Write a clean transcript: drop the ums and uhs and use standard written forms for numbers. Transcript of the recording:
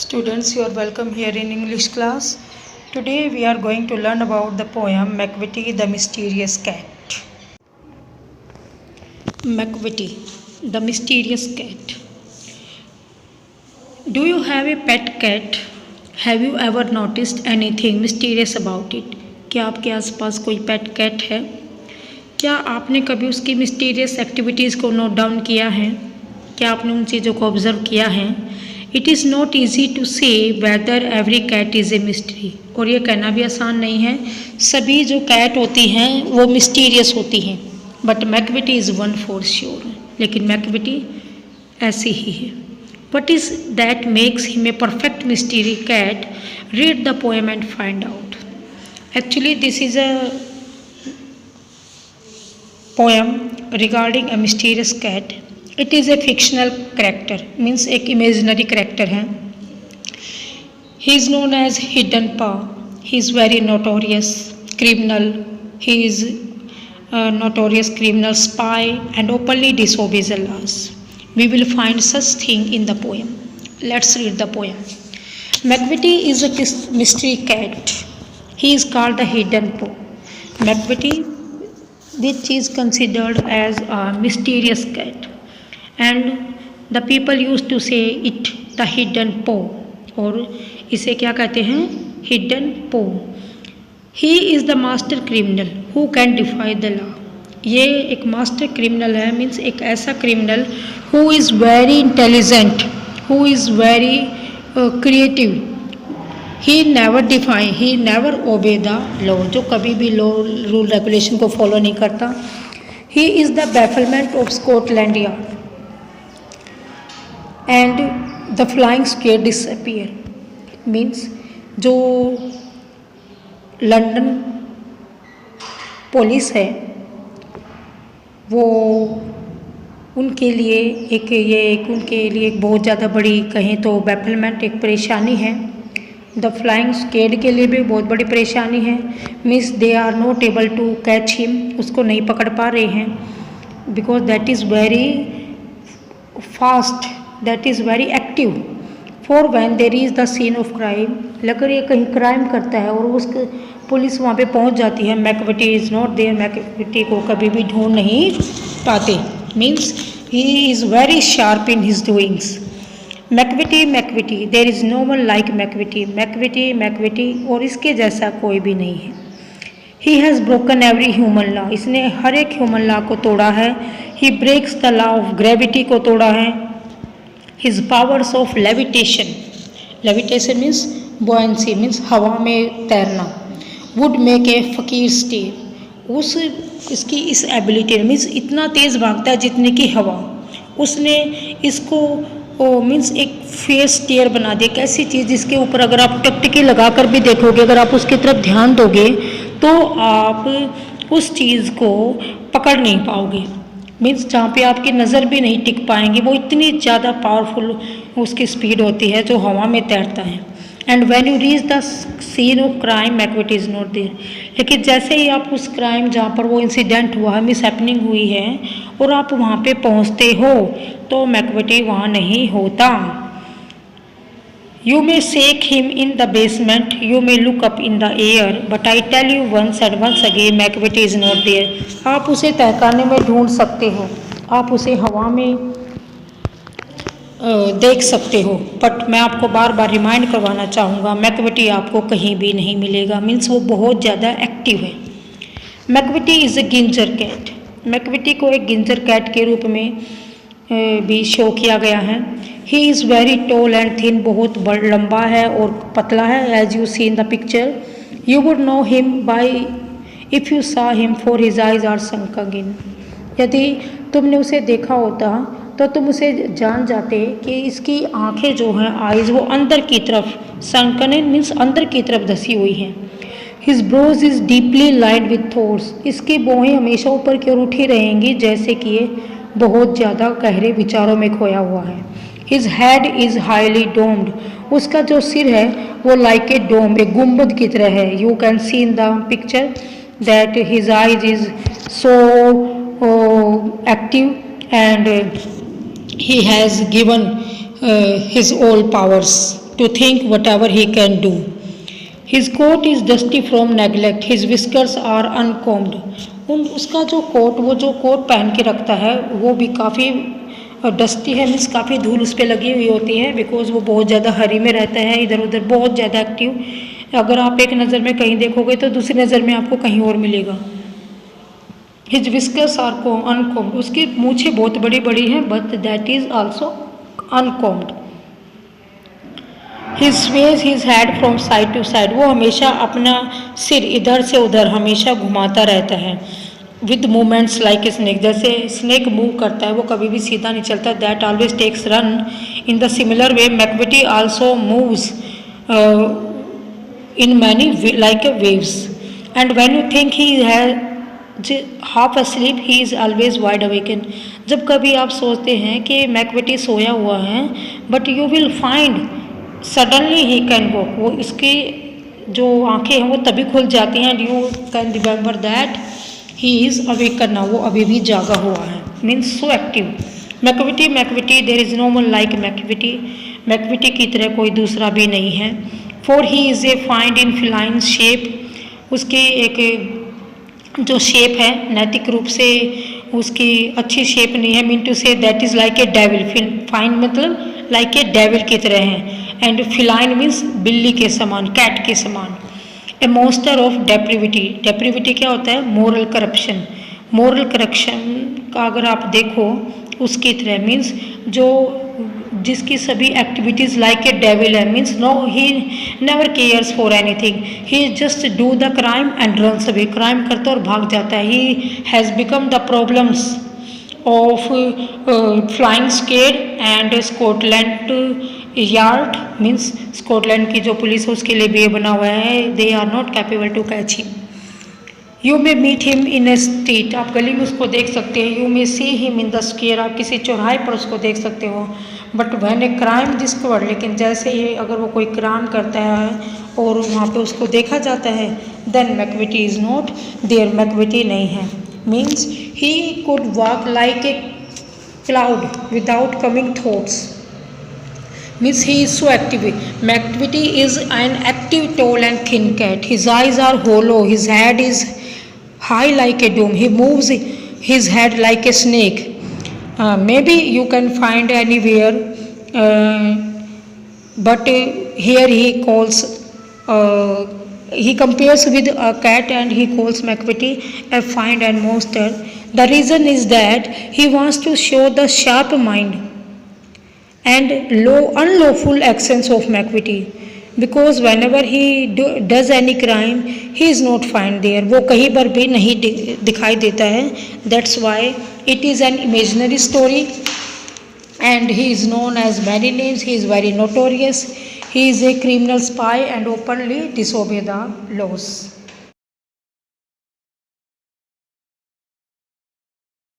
Students, you are welcome here in English class. Today we are going to learn about the poem McVitie the Mysterious Cat. McVitie the Mysterious Cat. Do you have a pet cat? Have you ever noticed anything mysterious about it? क्या आपके आसपास कोई पेट cat है? क्या आपने कभी उसकी mysterious activities को नोट डाउन किया है? क्या आपने उन चीज़ों को ऑब्जर्व किया है? It is not easy to say whether every cat is a mystery. और ये कहना भी आसान नहीं है सभी जो कैट होती हैं वो मिस्टीरियस होती हैं, but Macavity is one for sure. लेकिन मैकविटी ऐसी ही है। What is that makes him a perfect mystery cat? Read the poem and find out. Actually this is a poem regarding a mysterious cat. It is a fictional character, means एक imaginary character है. He is known as Hidden Paw. He is very notorious criminal. He is a notorious criminal spy and openly disobeys the laws. We will find such thing in the poem. Let's read the poem. McVitie is a mystery cat. He is called the Hidden Paw. McVitie, which is considered as a mysterious cat, and the people used to say it the hidden paw, और इसे क्या कहते हैं? hidden paw. He is the master criminal who can defy the law. ये एक master criminal है, means एक ऐसा criminal who is very intelligent, who is very creative. He never define, he never obey the law, जो कभी भी law rule regulation को follow नहीं करता. He is the bafflement of Scotland Yard and the flying square disappear. Means जो London police है वो उनके लिए उनके लिए एक बहुत ज़्यादा बड़ी, कहें तो बैफलमेंट, एक परेशानी है. द फ्लाइंग स्क्वेड के लिए भी बहुत बड़ी परेशानी है. Means they are not able to catch him, उसको नहीं पकड़ पा रहे हैं. Because that is very fast, that is very active. For when there is the scene of crime, अगर ये कहीं क्राइम करता है और उस पुलिस वहाँ पे पहुँच जाती है, Macavity is not there, Macavity को कभी भी ढूंढ नहीं पाते. Means he is very sharp in his doings. Macavity, there is no one like Macavity, और इसके जैसा कोई भी नहीं है. He has broken every human law, इसने हर एक ह्यूमन लॉ को तोड़ा है. He breaks the law of gravity को तोड़ा है. His powers of levitation means buoyancy, means हवा में तैरना. वुड मेक ए फकीर स्टे, इसकी इस एबिलिटी मीन्स इतना तेज़ भागता है जितने की हवा. उसने इसको मीन्स एक फेस टेयर बना दे. एक ऐसी चीज़ जिसके ऊपर अगर आप टिकटिकी लगा कर भी देखोगे, अगर आप उसकी तरफ ध्यान दोगे तो आप उस चीज़ को पकड़ नहीं पाओगे. मीन्स जहाँ पे आपकी नज़र भी नहीं टिक पाएंगी, वो इतनी ज़्यादा पावरफुल उसकी स्पीड होती है जो हवा में तैरता है. And when you reach the scene of crime, Macavity is not there. लेकिन जैसे ही आप उस क्राइम जहाँ पर वो इंसिडेंट हुआ है, मिस हैपनिंग हुई है, और आप वहाँ पे पहुँचते हो तो मैकविटी वहाँ नहीं होता. You may seek him in the basement, you may look up in the air, but I tell you once and once again, Macavity is not there. आप उसे तहखाने में ढूंढ सकते हो, आप उसे हवा में देख सकते हो, बट मैं आपको बार बार रिमाइंड करवाना चाहूँगा, मैकविटी आपको कहीं भी नहीं मिलेगा. मीन्स वो बहुत ज़्यादा एक्टिव है. Macavity is a ginger cat. Macavity को एक गिंजर कैट के रूप में भी शो किया गया है. He is very tall and thin, बहुत लंबा है और पतला है. As you see in the picture, you would know him by if you saw him, for his eyes are sunken in. यदि तुमने उसे देखा होता तो तुम उसे जान जाते कि इसकी आंखें जो हैं, आइज़, वो अंदर की तरफ, sunken in मीन्स अंदर की तरफ धसी हुई हैं. His brows is deeply lined with thoughts, इसकी भौहें हमेशा ऊपर की ओर उठी रहेंगी जैसे कि ये बहुत ज़्यादा गहरे विचारों में खोया हुआ है. His had is highly doomed, उसका जो सिर है वो लाइक ए डोम, एक गुम्बद की तरह है. You can see in the picture that his eyes is so active and he has given his all powers to think whatever he can do. His coat is dusty from neglect. His whiskers are uncombed. उसका जो coat, वो जो coat पहन के रखता है वो भी काफ़ी डस्टी है, मीन्स काफ़ी धूल उस पर लगी हुई होती है, बिकॉज वो बहुत ज़्यादा हरी में रहता है, इधर उधर बहुत ज़्यादा एक्टिव। अगर आप एक नज़र में कहीं देखोगे तो दूसरी नज़र में आपको कहीं और मिलेगा। हिज विस्कर्स आर अनकॉम्ड, उसकी मूछें बहुत बड़ी बड़ी हैं, but that is also uncombed. His sways his head from side to side, वो हमेशा अपना सिर इधर से उधर हमेशा घुमाता रहता है। With movements like a snake, जैसे स्नेक मूव करता है वो कभी भी सीधा नहीं चलता। That always takes run in the similar way Macavity also moves in many like a waves, and when you think he has half asleep he is always wide awaken. जब कभी आप सोचते हैं कि मैकविटी सोया हुआ है, but you will find suddenly he can walk, वो इसकी जो आंखें हैं वो तभी खुल जाती हैं, you can remember that he is awaken now, वो अभी भी जागा हुआ है, means so active. Macavity there is no one like Macavity की तरह कोई दूसरा भी नहीं है। For he is a find in feline shape, उसकी एक जो शेप है नैतिक रूप से उसकी अच्छी शेप नहीं है। Mean to say that is like a devil, fine मतलब लाइक ए डेविल की तरह है, एंड फिलाइन मीन्स बिल्ली के समान, कैट के समान। ए मॉन्स्टर ऑफ डेप्रिविटी क्या होता है? Moral corruption. मोरल करप्शन का अगर आप देखो उसकी तरह, मीन्स जो जिसकी सभी एक्टिविटीज़ लाइक ए डेविल है, means no he never cares for anything, he just do the crime and runs away, crime करता और भाग जाता है। He has become the problems of flying squad and Scotland Yard, means Scotland की जो police है उसके लिए भी ये बना हुआ है, they are not capable to catch him. You may meet him in a street, आप गली में उसको देख सकते हैं। You may see him in the square, आप किसी चौराहे पर उसको देख सकते हो। But when a crime discovered, लेकिन जैसे ही अगर वो कोई क्राइम करता है और वहाँ पे उसको देखा जाता है, then Macavity is not there, Macavity नहीं है। Means he could walk like a cloud without coming thoughts, means he is so active. McVitie is an active, tall and thin cat. His eyes are hollow. His head is high like a dome. He moves his head like a snake. Maybe you can find anywhere, but here he calls. He compares with a cat and he calls McVitie a find and monster. The reason is that he wants to show the sharp mind and unlawful actions of McVitie, because whenever he does any crime he is not found there, वो कहीं पर भी नहीं दिखाई देता है। That's why it is an imaginary story and he is known as many names. He is very notorious. He is a criminal spy and openly disobey the laws.